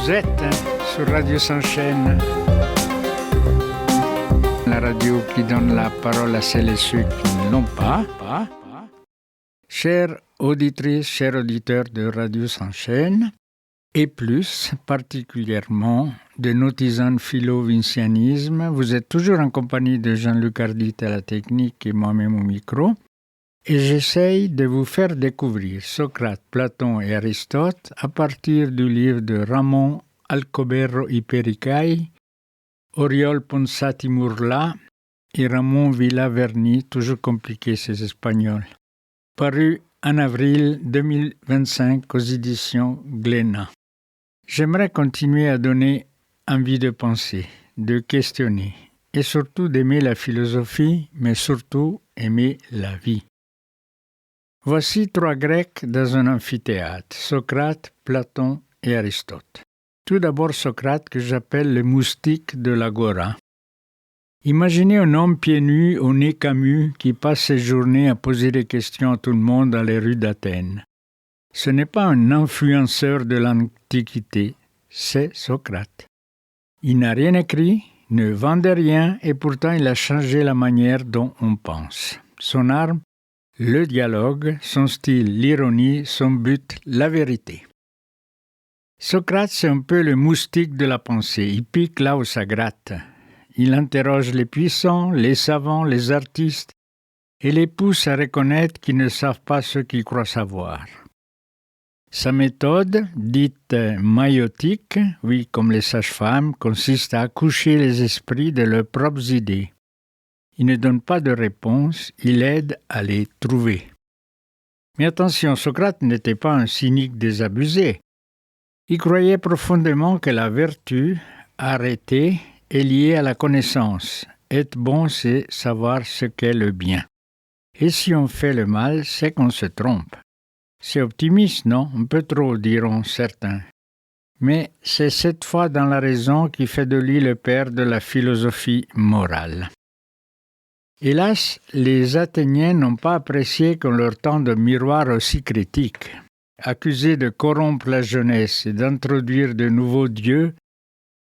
Vous êtes sur Radio S'enchaîne, la radio qui donne la parole à celles et ceux qui ne l'ont pas. Chères auditrices, chers auditeurs de Radio S'enchaîne, et plus particulièrement de nos tisanes philo-vincianisme, vous êtes toujours en compagnie de Jean-Luc Ardit à la technique et moi-même au micro. Et j'essaye de vous faire découvrir Socrate, Platon et Aristote à partir du livre de Ramon Alcoberro y Pericay, Oriol Ponsati Murla et Ramon Villaverni, toujours compliqué ces Espagnols, paru en avril 2025 aux éditions Glénat. J'aimerais continuer à donner envie de penser, de questionner et surtout d'aimer la philosophie, mais surtout aimer la vie. Voici 3 Grecs dans un amphithéâtre, Socrate, Platon et Aristote. Tout d'abord Socrate, que j'appelle le moustique de l'agora. Imaginez un homme pieds nus, au nez camus, qui passe ses journées à poser des questions à tout le monde dans les rues d'Athènes. Ce n'est pas un influenceur de l'Antiquité, c'est Socrate. Il n'a rien écrit, ne vendait rien, et pourtant il a changé la manière dont on pense. Son arme, le dialogue, son style, l'ironie, son but, la vérité. Socrate, c'est un peu le moustique de la pensée. Il pique là où ça gratte. Il interroge les puissants, les savants, les artistes, et les pousse à reconnaître qu'ils ne savent pas ce qu'ils croient savoir. Sa méthode, dite maïotique, oui, comme les sages-femmes, consiste à accoucher les esprits de leurs propres idées. Il ne donne pas de réponse, il aide à les trouver. Mais attention, Socrate n'était pas un cynique désabusé. Il croyait profondément que la vertu, arrêtée, est liée à la connaissance. Être bon, c'est savoir ce qu'est le bien. Et si on fait le mal, c'est qu'on se trompe. C'est optimiste, non? Un peu trop, diront certains. Mais c'est cette foi dans la raison qui fait de lui le père de la philosophie morale. Hélas, les Athéniens n'ont pas apprécié qu'on leur tende un miroir aussi critique. Accusé de corrompre la jeunesse et d'introduire de nouveaux dieux,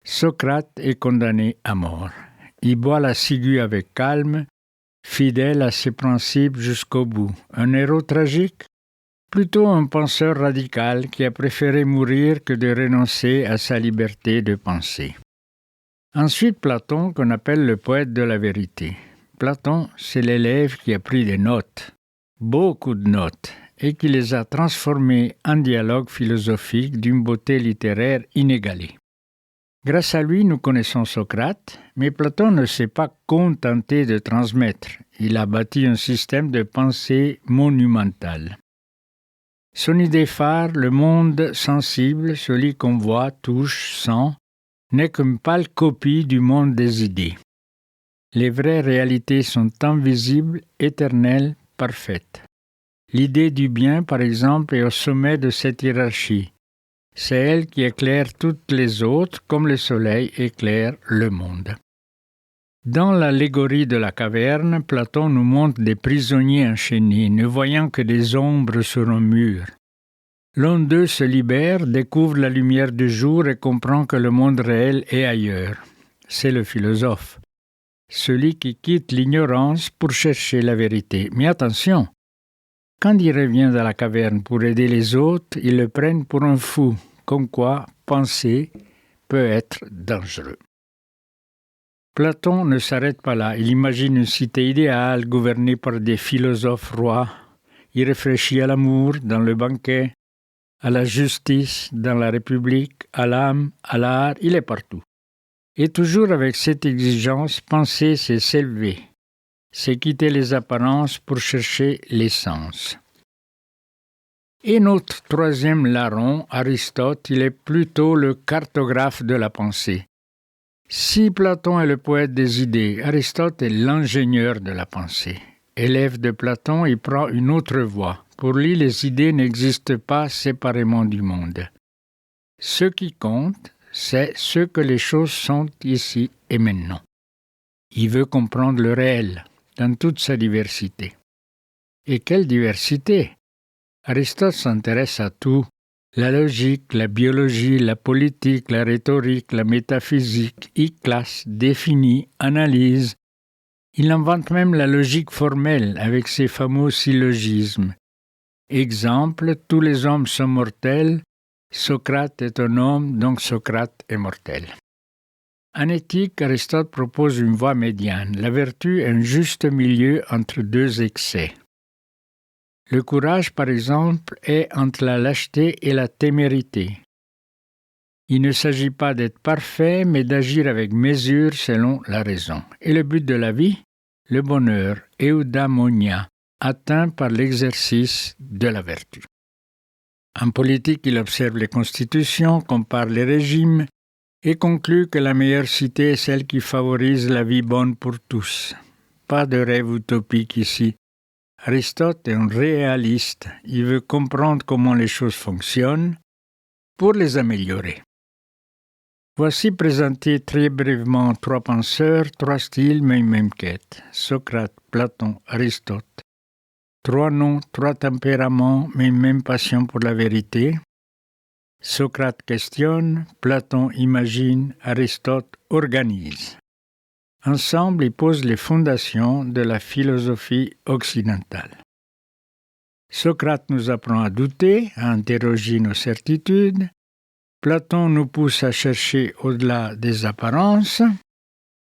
Socrate est condamné à mort. Il boit la ciguë avec calme, fidèle à ses principes jusqu'au bout. Un héros tragique? Plutôt un penseur radical qui a préféré mourir que de renoncer à sa liberté de penser. Ensuite, Platon, qu'on appelle le poète de la vérité. Platon, c'est l'élève qui a pris des notes, beaucoup de notes, et qui les a transformées en dialogue philosophique d'une beauté littéraire inégalée. Grâce à lui, nous connaissons Socrate, mais Platon ne s'est pas contenté de transmettre. Il a bâti un système de pensée monumental. Son idée phare, le monde sensible, celui qu'on voit, touche, sent, n'est qu'une pâle copie du monde des idées. Les vraies réalités sont invisibles, éternelles, parfaites. L'idée du bien, par exemple, est au sommet de cette hiérarchie. C'est elle qui éclaire toutes les autres, comme le soleil éclaire le monde. Dans l'allégorie de la caverne, Platon nous montre des prisonniers enchaînés, ne voyant que des ombres sur un mur. L'un d'eux se libère, découvre la lumière du jour et comprend que le monde réel est ailleurs. C'est le philosophe. Celui qui quitte l'ignorance pour chercher la vérité. Mais attention, quand il revient dans la caverne pour aider les autres, ils le prennent pour un fou, comme quoi penser peut être dangereux. Platon ne s'arrête pas là. Il imagine une cité idéale gouvernée par des philosophes rois. Il réfléchit à l'amour dans le banquet, à la justice dans la République, à l'âme, à l'art, il est partout. Et toujours avec cette exigence, penser, c'est s'élever. C'est quitter les apparences pour chercher l'essence. Et notre troisième larron, Aristote, il est plutôt le cartographe de la pensée. Si Platon est le poète des idées, Aristote est l'ingénieur de la pensée. Élève de Platon, il prend une autre voie. Pour lui, les idées n'existent pas séparément du monde. Ce qui compte, c'est ce que les choses sont ici et maintenant. Il veut comprendre le réel, dans toute sa diversité. Et quelle diversité! Aristote s'intéresse à tout, La logique, la biologie, la politique, la rhétorique, la métaphysique, il classe, définit, analyse. Il invente même la logique formelle avec ses fameux syllogismes. Exemple, tous les hommes sont mortels, Socrate est un homme, donc Socrate est mortel. En éthique, Aristote propose une voie médiane. La vertu est un juste milieu entre deux excès. Le courage, par exemple, est entre la lâcheté et la témérité. Il ne s'agit pas d'être parfait, mais d'agir avec mesure selon la raison. Et le but de la vie? Le bonheur, eudaimonia, atteint par l'exercice de la vertu. En politique, il observe les constitutions, compare les régimes et conclut que la meilleure cité est celle qui favorise la vie bonne pour tous. Pas de rêve utopique ici. Aristote est un réaliste. Il veut comprendre comment les choses fonctionnent pour les améliorer. Voici présentés très brièvement trois penseurs, trois styles, mais une même quête. Socrate, Platon, Aristote. Trois noms, trois tempéraments, mais une même passion pour la vérité. Socrate questionne, Platon imagine, Aristote organise. Ensemble, ils posent les fondations de la philosophie occidentale. Socrate nous apprend à douter, à interroger nos certitudes. Platon nous pousse à chercher au-delà des apparences.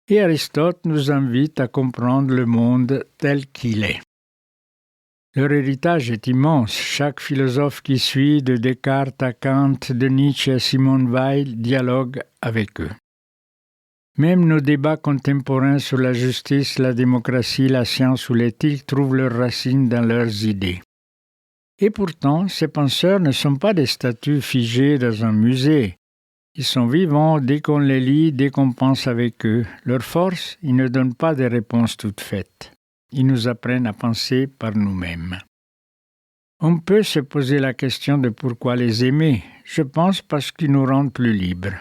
Et Aristote nous invite à comprendre le monde tel qu'il est. Leur héritage est immense. Chaque philosophe qui suit, de Descartes à Kant, de Nietzsche à Simone Weil, dialogue avec eux. Même nos débats contemporains sur la justice, la démocratie, la science ou l'éthique trouvent leurs racines dans leurs idées. Et pourtant, ces penseurs ne sont pas des statues figées dans un musée. Ils sont vivants dès qu'on les lit, dès qu'on pense avec eux. Leur force, ils ne donnent pas des réponses toutes faites. Ils nous apprennent à penser par nous-mêmes. On peut se poser la question de pourquoi les aimer. Je pense parce qu'ils nous rendent plus libres.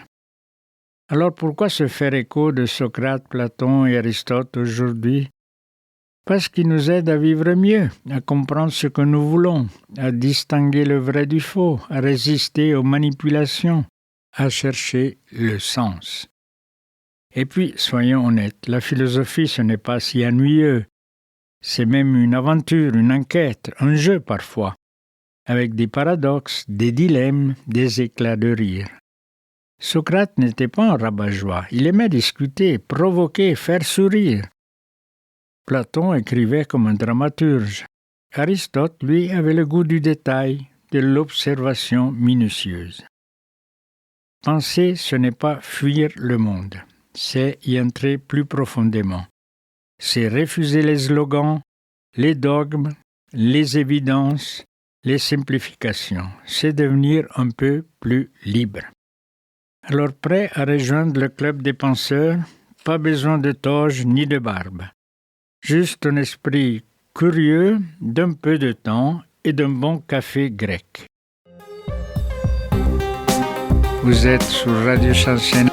Alors pourquoi se faire écho de Socrate, Platon et Aristote aujourd'hui? Parce qu'ils nous aident à vivre mieux, à comprendre ce que nous voulons, à distinguer le vrai du faux, à résister aux manipulations, à chercher le sens. Et puis, soyons honnêtes, la philosophie, ce n'est pas si ennuyeux. C'est même une aventure, une enquête, un jeu parfois, avec des paradoxes, des dilemmes, des éclats de rire. Socrate n'était pas un rabat-joie, il aimait discuter, provoquer, faire sourire. Platon écrivait comme un dramaturge. Aristote, lui, avait le goût du détail, de l'observation minutieuse. Penser, ce n'est pas fuir le monde, c'est y entrer plus profondément. C'est refuser les slogans, les dogmes, les évidences, les simplifications. C'est devenir un peu plus libre. Alors prêt à rejoindre le club des penseurs, pas besoin de toge ni de barbe. Juste un esprit curieux, d'un peu de temps et d'un bon café grec. Vous êtes sur Radio Shanshén,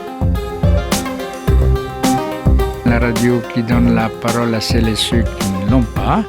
la radio qui donne la parole à celles et ceux qui ne l'ont pas.